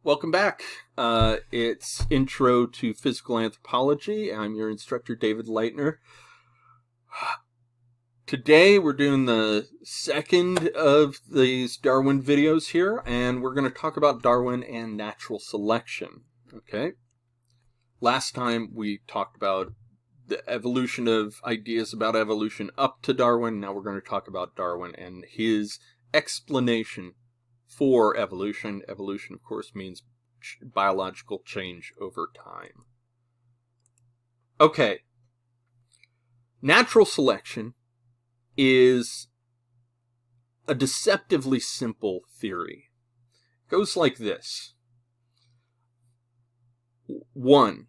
Welcome back. It's Intro to Physical Anthropology. I'm your instructor, David Leitner. Today we're doing the second of these Darwin videos here, and we're going to talk about Darwin and natural selection. Okay. Last time we talked about the evolution of ideas about evolution up to Darwin. Now we're going to talk about Darwin and his explanation for evolution. Evolution, of course, means biological change over time. Okay. Natural selection is a deceptively simple theory. It goes like this. 1.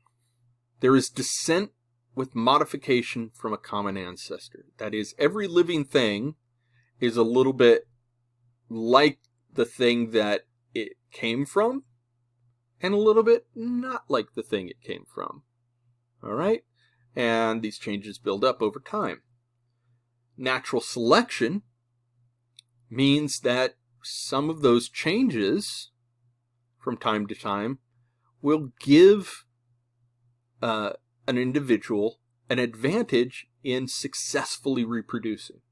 There is descent with modification from a common ancestor. That is, every living thing is a little bit like the thing that it came from, and a little bit not like the thing it came from. All right? And these changes build up over time. Natural selection means that some of those changes from time to time will give an individual an advantage in successfully reproducing,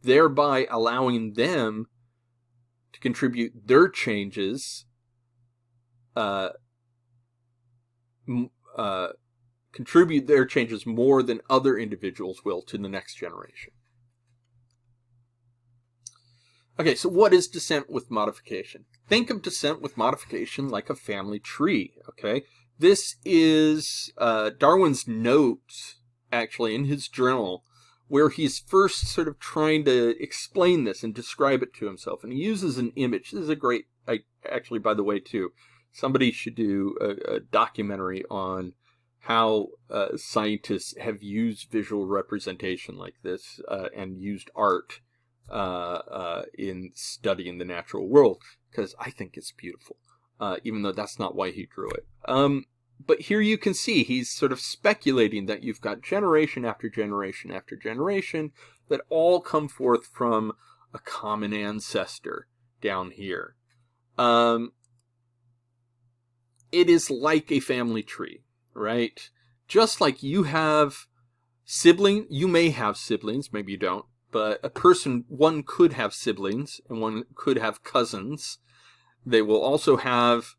thereby allowing them to contribute their changes, more than other individuals will to the next generation. Okay, so what is descent with modification? Think of descent with modification like a family tree, okay? This is Darwin's notes, actually, in his journal, where he's first sort of trying to explain this and describe it to himself. And he uses an image. This is a great, actually, by the way, too, somebody should do a documentary on how scientists have used visual representation like this and used art in studying the natural world, because I think it's beautiful, even though that's not why he drew it. But here you can see he's sort of speculating that you've got generation after generation after generation that all come forth from a common ancestor down here. It is like a family tree, right? Just like you have siblings, you may have siblings, maybe you don't, but one could have siblings and one could have cousins. They will also have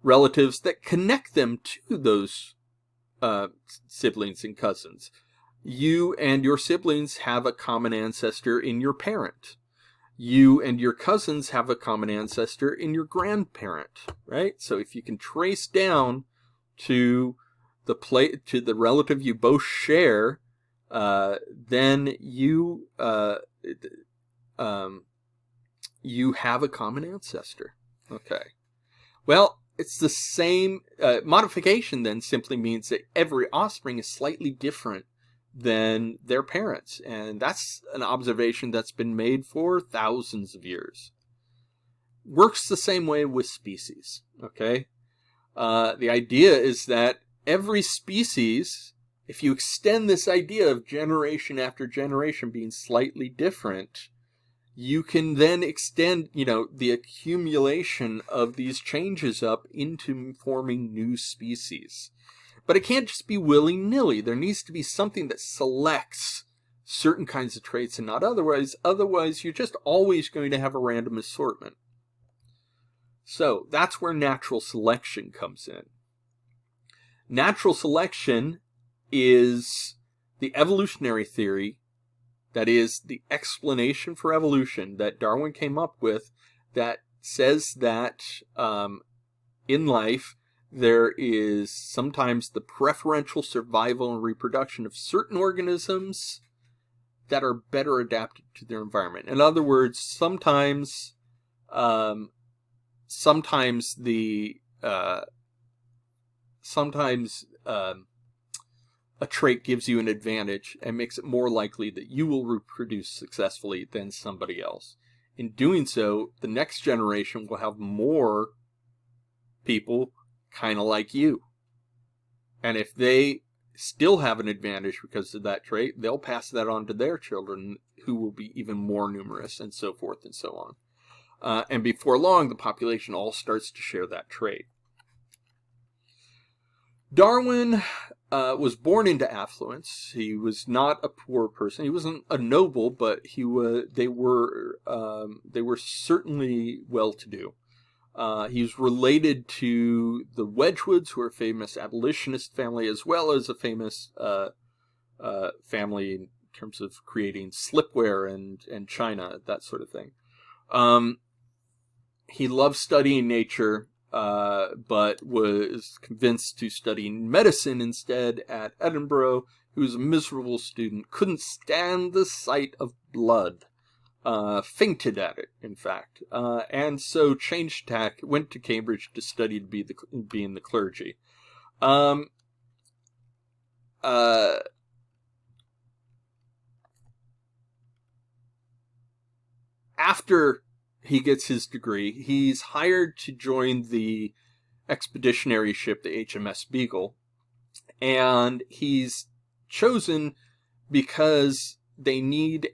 relatives that connect them to those siblings and cousins. You and your siblings have a common ancestor in your parent. You and your cousins have a common ancestor in your grandparent, right? So if you can trace down to the relative you both share, then you have a common ancestor. Okay. Well, it's the same. Modification then simply means that every offspring is slightly different than their parents. And that's an observation that's been made for thousands of years. Works the same way with species. Okay? The idea is that every species, if you extend this idea of generation after generation being slightly different, you can then extend, the accumulation of these changes up into forming new species. But it can't just be willy-nilly. There needs to be something that selects certain kinds of traits and not otherwise. Otherwise, you're just always going to have a random assortment. So that's where natural selection comes in. Natural selection is the evolutionary theory, that is the explanation for evolution that Darwin came up with, that says that in life there is sometimes the preferential survival and reproduction of certain organisms that are better adapted to their environment. In other words, sometimes a trait gives you an advantage and makes it more likely that you will reproduce successfully than somebody else. In doing so, the next generation will have more people kind of like you. And if they still have an advantage because of that trait, they'll pass that on to their children, who will be even more numerous, and so forth and so on. And before long, the population all starts to share that trait. Darwin was born into affluence. He was not a poor person. He wasn't a noble, but they were certainly well-to-do. He's related to the Wedgwoods, who are a famous abolitionist family, as well as a famous family in terms of creating slipware and china, that sort of thing. He loved studying nature, but was convinced to study medicine instead at Edinburgh. He was a miserable student, couldn't stand the sight of blood, fainted at it, in fact, and so changed tack, went to Cambridge to study to be in the clergy. After he gets his degree, he's hired to join the expeditionary ship, the HMS Beagle, and he's chosen because they need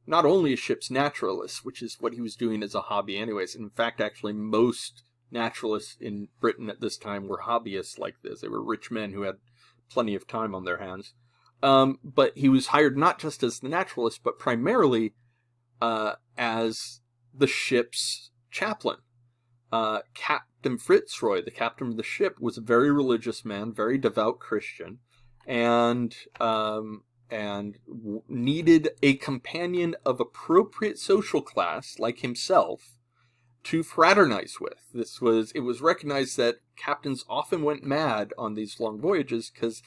not only a ship's naturalist, which is what he was doing as a hobby anyways. In fact, actually, most naturalists in Britain at this time were hobbyists like this. They were rich men who had plenty of time on their hands. But he was hired not just as the naturalist, but primarily as the ship's chaplain. Captain Fitzroy, the captain of the ship, was a very religious man, very devout Christian, and needed a companion of appropriate social class, like himself, to fraternize with. It was recognized that captains often went mad on these long voyages because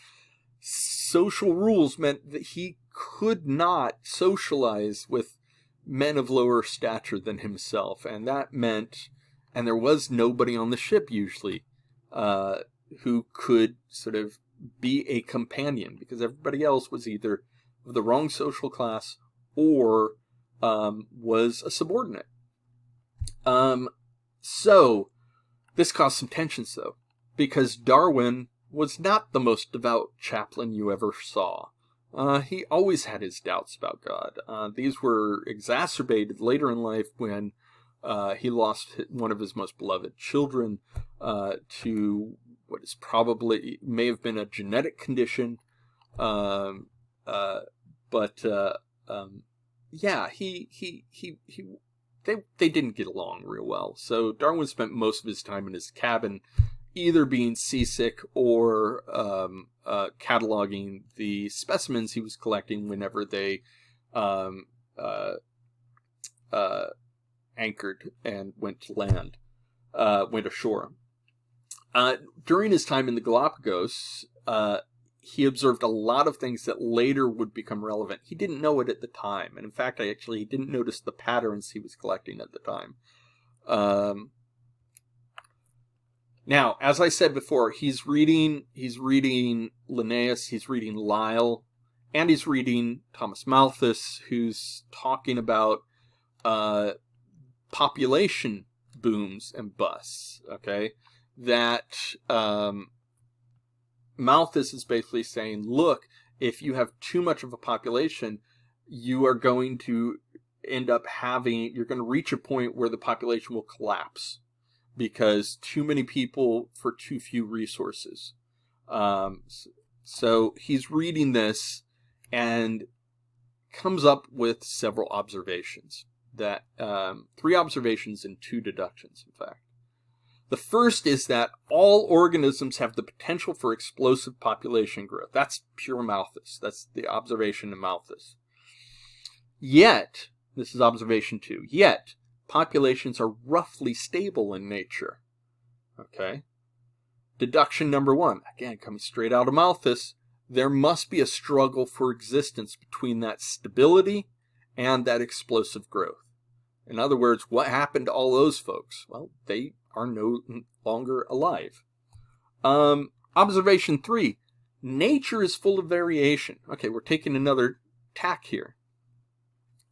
social rules meant that he could not socialize with men of lower stature than himself, and that meant, and there was nobody on the ship usually who could sort of be a companion, because everybody else was either of the wrong social class or was a subordinate. So this caused some tensions, though, because Darwin was not the most devout chaplain you ever saw. He always had his doubts about God. These were exacerbated later in life when he lost one of his most beloved children to what is may have been a genetic condition. Yeah, they didn't get along real well. So Darwin spent most of his time in his cabin, either being seasick or cataloging the specimens he was collecting whenever they anchored and went ashore. During his time in the Galapagos, he observed a lot of things that later would become relevant. He didn't know it at the time, and in fact, he didn't notice the patterns he was collecting at the time. Now, as I said before, he's reading Linnaeus, he's reading Lyell, and he's reading Thomas Malthus, who's talking about population booms and busts, okay? That Malthus is basically saying, look, if you have too much of a population, you are going to end up you're going to reach a point where the population will collapse because too many people for too few resources. So he's reading this and comes up with several observations. 3 observations and 2 deductions, in fact. The first is that all organisms have the potential for explosive population growth. That's pure Malthus. That's the observation of Malthus. Yet, this is observation 2, yet populations are roughly stable in nature. Okay? Deduction number 1, again, coming straight out of Malthus, there must be a struggle for existence between that stability and that explosive growth. In other words, what happened to all those folks? Well, they are no longer alive. Observation 3, nature is full of variation. Okay, we're taking another tack here.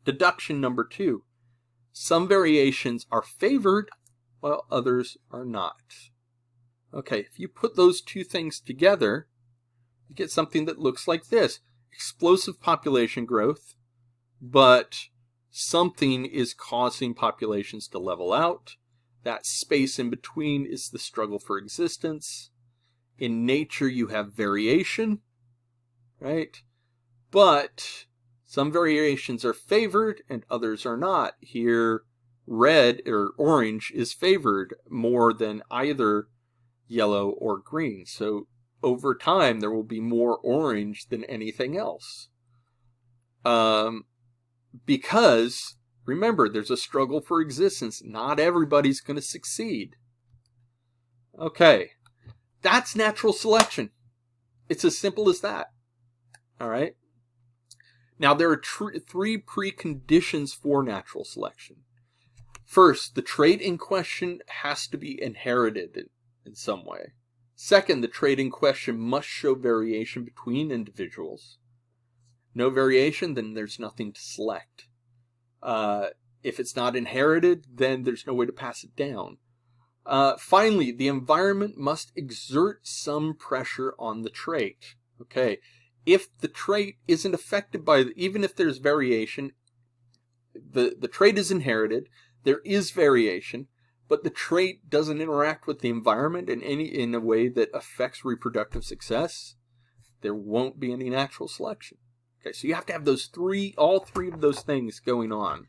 Deduction number 2, some variations are favored while others are not. Okay, if you put those 2 things together, you get something that looks like this. Explosive population growth, but something is causing populations to level out. That space in between is the struggle for existence. In nature, you have variation, right? But some variations are favored and others are not. Here, red or orange is favored more than either yellow or green. So over time, there will be more orange than anything else. Because, remember, there's a struggle for existence. Not everybody's going to succeed. Okay, that's natural selection. It's as simple as that. All right? Now, there are three preconditions for natural selection. First, the trait in question has to be inherited in some way. Second, the trait in question must show variation between individuals. No variation, then there's nothing to select. If it's not inherited, then there's no way to pass it down. Finally, the environment must exert some pressure on the trait. Okay, if the trait isn't affected by, even if there's variation, the trait is inherited, there is variation, but the trait doesn't interact with the environment in a way that affects reproductive success, there won't be any natural selection. Okay, so you have to have all three of those things going on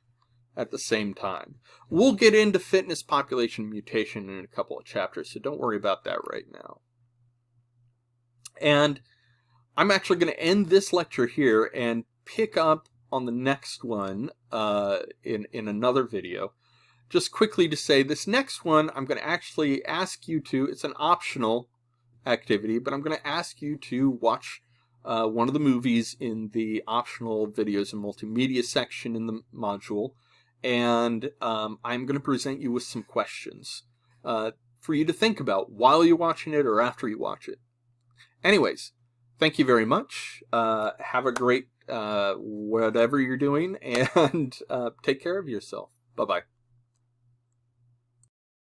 at the same time. We'll get into fitness, population, mutation in a couple of chapters, so don't worry about that right now. And I'm actually going to end this lecture here and pick up on the next one in another video. Just quickly to say, this next one, I'm going to actually ask you to, it's an optional activity, but I'm going to ask you to watch one of the movies in the optional videos and multimedia section in the module. And I'm going to present you with some questions for you to think about while you're watching it or after you watch it. Anyways, thank you very much. Have a great whatever you're doing, and take care of yourself. Bye-bye.